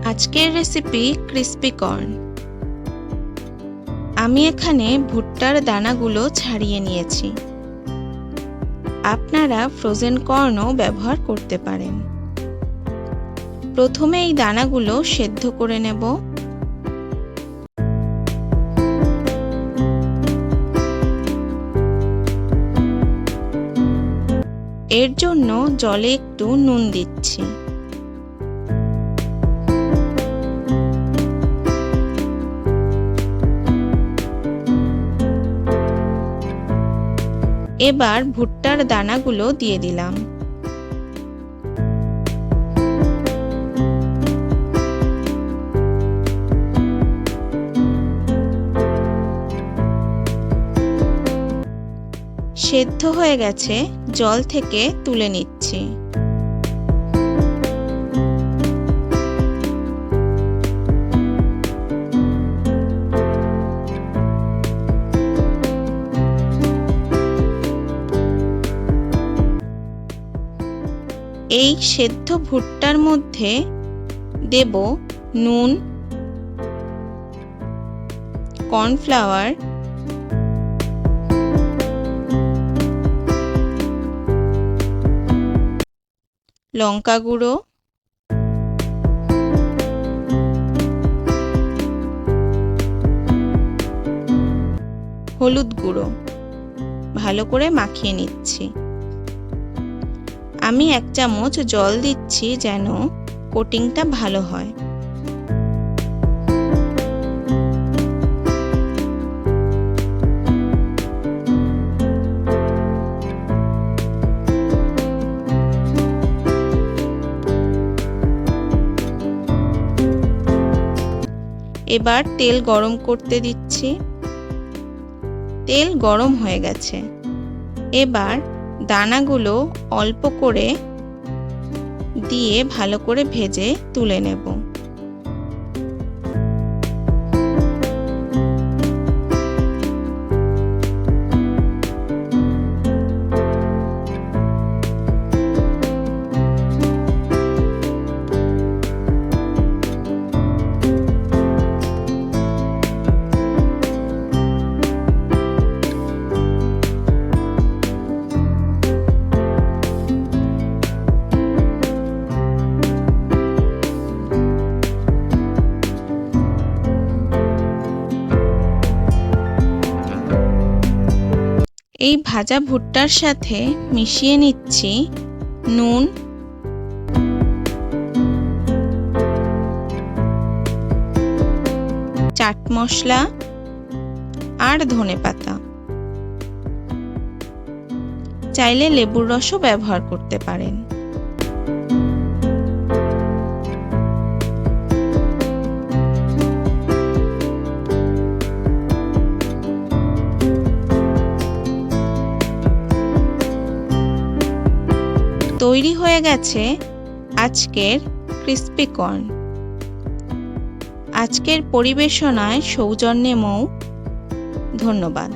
আজকের recipe crispy corn. আমি এখানে ভুট্টার দানাগুলো ছাড়িয়ে নিয়েছি। আপনারা ফ্রোজেন কর্নও ব্যবহার করতে পারেন। প্রথমে এই দানাগুলো সেদ্ধ করে নেব। এর জন্য জলে একটু নুন দিচ্ছি। এবার ভুট্টার দানাগুলো দিয়ে দিলাম। সেদ্ধ হয়ে গেছে, জল থেকে তুলে নিচ্ছি। এই সেদ্ধ ভুট্টার মধ্যে দেব নুন, কর্নফ্লাওয়ার, লঙ্কা গুঁড়ো, হলুদ গুঁড়ো ভালো করে মাখিয়ে নিচ্ছি। আমি 1 চামচ জল দিচ্ছি যেন কোটিংটা ভালো হয়। এবার তেল গরম করতে দিচ্ছি। তেল গরম হয়ে গেছে। এবার দানাগুলো অল্প করে দিয়ে ভালো করে ভেজে তুলে নেব। এই ভাজা ভুট্টার সাথে মিশিয়ে নিচ্ছি নুন, চাট মশলা আর ধনেপাতা। চাইলে লেবুর রসও ব্যবহার করতে পারেন। তৈরি হয়ে গেছে আজকের ক্রিস্পি কর্ন। আজকের পরিবেশনায় সৌজন্যে মৌ। ধন্যবাদ।